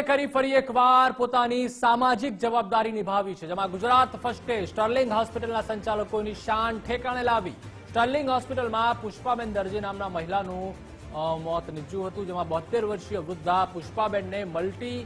કરી ફરી એકવાર પોતાની સામાજિક જવાબદારી નિભાવી છે, જેમાં ગુજરાત ફર્સ્ટે સ્ટર્લિંગ હોસ્પિટલના સંચાલકોની શાન ઠેકાણે લાવી। સ્ટર્લિંગ હોસ્પિટલમાં પુષ્પાબેન દરજી નામના મહિલાનું મોત નીપજ્યું હતું, જેમાં 72 વર્ષીય વૃદ્ધા પુષ્પાબેનને મલ્ટી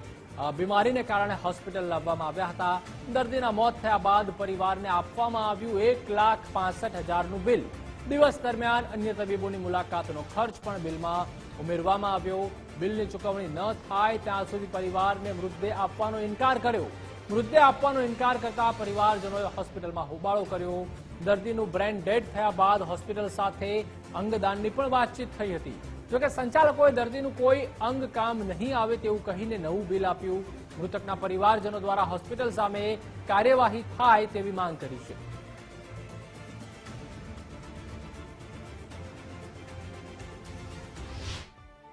બીમારીને કારણે હોસ્પિટલ લાવવામાં આવ્યા હતા। દર્દીના મોત થયા બાદ પરિવારને આપવામાં આવ્યું 1,65,000નું બિલ। દિવસ દરમિયાન અન્ય તબીબોની મુલાકાતનો ખર્ચ પણ બિલમાં ઉમેરવામાં આવ્યો। બિલની ચૂકવણી ન થાય ત્યાં સુધી પરિવારને મૃતદેહ આપવાનો ઇનકાર કર્યો। મૃતદેહ આપવાનો ઇનકાર કરતા પરિવારજનોએ હોસ્પિટલમાં હોબાળો કર્યો। દર્દીનું બ્રેન ડેડ થયા બાદ હોસ્પિટલ સાથે અંગદાનની પણ વાતચીત થઈ હતી। જોકે સંચાલકોએ દર્દીનું કોઈ અંગ કામ નહીં આવે તેવું કહીને નવું બિલ આપ્યું। મૃતકના પરિવારજનો દ્વારા હોસ્પિટલ સામે કાર્યવાહી થાય તેવી માંગ કરી છે।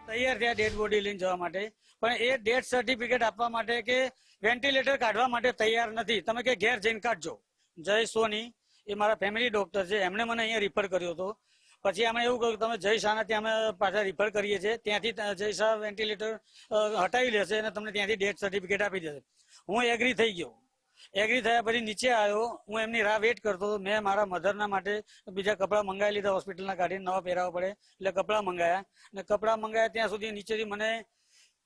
તૈયાર થયા ડેડ બોડી લઈને જવા માટે, પણ એ ડેથ સર્ટિફિકેટ આપવા માટે કે વેન્ટિલેટર કાઢવા માટે તૈયાર નથી। તમે કે ઘેર જઈને કાઢજો। જય સોની એ મારા ફેમિલી ડોક્ટર છે, એમણે મને અહીંયા રિફર કર્યો હતો। પછી અમે એવું કહ્યું તમે જય શાહના ત્યાં અમે પાછા રિફર કરીએ છીએ, ત્યાંથી જય શાહ વેન્ટિલેટર હટાવી લેશે અને તમને ત્યાંથી ડેથ સર્ટિફિકેટ આપી દેશે। હું એગ્રી થઈ ગયો। એગ્રી થયા પછી નીચે આવ્યો, હું એમની રાહ વેટ કરતો હતો। મેં મારા મધરના માટે બીજા કપડાં મંગાવી લીધા, હોસ્પિટલના કાઢીને નવા પહેરાવા પડે એટલે કપડાં મંગાયા, અને કપડાં મંગાયા ત્યાં સુધી નીચેથી મને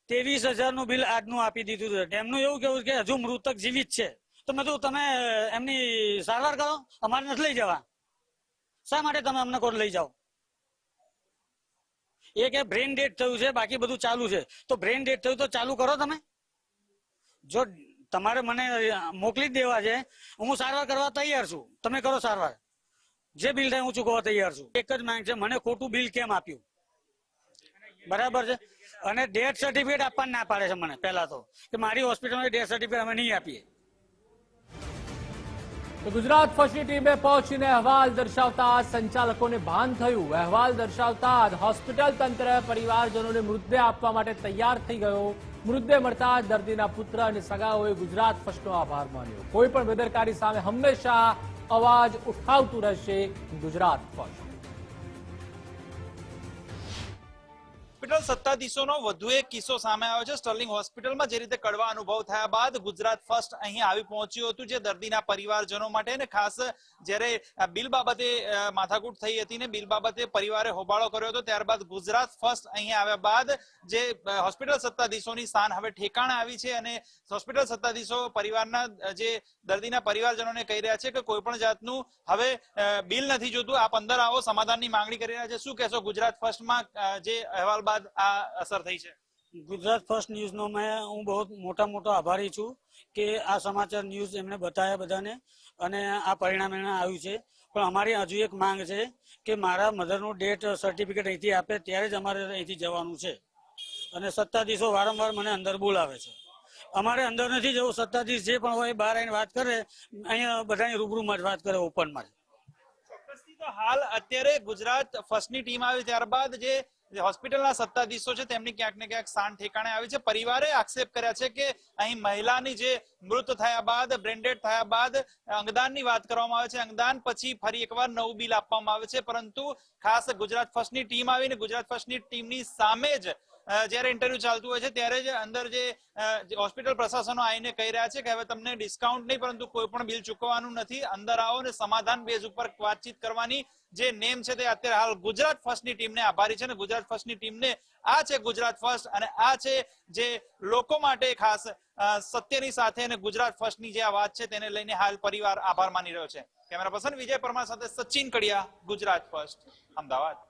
23,000નું બિલ આજનું આપી દીધું છે। એમનું એવું કેવું કે હજુ મૃતક જીવિત છે, તો મેં કીધું તમે એમની સારવાર કરો, અમારે નથી લઈ જવા। શા માટે તમે અમને કોણ લઈ જાઓ? એ કે બ્રેન ડેડ થયું છે, બાકી બધું ચાલુ છે। તો બ્રેન ડેડ થયું તો ચાલુ કરો તમે। જો તમારે મને મોકલી જ દેવા છે, હું સારવાર કરવા તૈયાર છું, તમે કરો સારવાર, જે બિલ થાય હું ચૂકવવા તૈયાર છું। એક જ માંગ છે, મને ખોટું બિલ કેમ આપ્યું? બરાબર છે। અને ડેથ સર્ટિફિકેટ આપવા ના પાડે છે મને, પહેલા તો કે મારી હોસ્પિટલમાં ડેથ સર્ટિફિકેટ અમે નહીં આપીએ। તો ગુજરાત ફર્સ્ટની ટીમે પહોંચીને અહેવાલ દર્શાવતા સંચાલકોને ભાન થયું। અહેવાલ દર્શાવતા જ હોસ્પિટલ તંત્ર પરિવારજનોને મૃતદેહ આપવા માટે તૈયાર થઈ ગયો। મૃતદેહ મળતા જ દર્દીના પુત્ર અને સગાઓએ ગુજરાત ફર્સ્ટનો આભાર માન્યો। કોઈ પણ બેદરકારી સામે હંમેશા અવાજ ઉઠાવતું રહેશે ગુજરાત ફર્સ્ટ। હોસ્પિટલ સત્તાધીશોનો વધુ એક કિસ્સો સામે આવ્યો છે। સ્ટર્લિંગ હોસ્પિટલમાં જે રીતે કડવા અનુભવ થયા બાદ ગુજરાત ફર્સ્ટ અહીં આવી પહોંચ્યું હતું, જે દર્દીના પરિવારજનો માટે, ને ખાસ જ્યારે બિલ બાબતે માથાકૂટ થઈ હતી ને બિલ બાબતે પરિવારે હોબાળો કર્યો હતો, ત્યારબાદ ગુજરાત ફર્સ્ટ અહીં આવ્યા બાદ જે હોસ્પિટલ સત્તાધીશોની શાન હવે ઠેકાણે આવી છે, અને હોસ્પિટલ સત્તાધીશો પરિવારના જે દર્દીના પરિવારજનોને કહી રહ્યા છે કે કોઈ પણ જાતનું હવે બિલ નથી જોતું, આપ અંદર આવો, સમાધાનની માંગણી કરી રહ્યા છે। શું કહેશો ગુજરાત ફર્સ્ટમાં જે અહેવાલ બાદ આ અસર થઈ છે? ગુજરાત ફર્સ્ટ ન્યૂઝનો હું બહુ મોટા આભારી છું કે આ સમાચાર ન્યૂઝ એમને બતાવ્યા બધાને, અને આ પરિણામ એને આવ્યું છે। પણ અમારી હજુ એક માંગ છે કે મારા મધરનું ડેથ સર્ટિફિકેટ અહીંથી આપે ત્યારે જ અમારે અહીંથી જવાનું છે, અને સત્તાધીશો વારંવાર મને અંદર બોલાવે છે। અમારે અંદર નથી જવું, સત્તાધીશ જે પણ હોય બહાર આવીને વાત કરે, અહીંયા બધાની રૂબરૂમાં જ વાત કરે, ઓપનમાં જ। ચોક્કસથી તો હાલ અત્યારે ગુજરાત ફર્સ્ટની ટીમ આવી ત્યારબાદ જે હોસ્પિટલના સત્તાધીશો છે તેમની ક્યાંક ને ક્યાંક શાન ઠેકાણે આવી છે। પરિવારે આક્ષેપ કર્યા છે કે અહીં મહિલાની જે મૃત થયા બાદ, બ્રેન્ડેડ થયા બાદ અંગદાનની વાત કરવામાં આવે છે, અંગદાન પછી ફરી એકવાર નવું બિલ આપવામાં આવે છે, પરંતુ ખાસ ગુજરાત ફર્સ્ટની ટીમ આવીને ગુજરાત ફર્સ્ટની ટીમની સામે જ જ્યારે ઇન્ટરવ્યુ ચાલતું હોય છે ત્યારે જ અંદર જે હોસ્પિટલ પ્રશાસનો આવીને કહી રહ્યા છે કે હવે તમને ડિસ્કાઉન્ટ નહીં પરંતુ કોઈ પણ બિલ ચૂકવવાનું નથી, અંદર આવો અને સમાધાન બેઝ ઉપર વાતચીત કરવાની જે નેમ છે તે અત્યારે હાલ ગુજરાત ફર્સ્ટની ટીમને આભારી છે, અને ગુજરાત ફર્સ્ટની ટીમને આ છે ગુજરાત ફર્સ્ટ, અને આ છે જે લોકો માટે ખાસ સત્યની સાથે અને ગુજરાત ફર્સ્ટની જે આ વાત છે તેને લઈને હાલ પરિવાર આભાર માની રહ્યો છે। કેમેરા પર્સન વિજય પરમાર સાથે સચિન કડિયા, ગુજરાત ફર્સ્ટ, અમદાવાદ।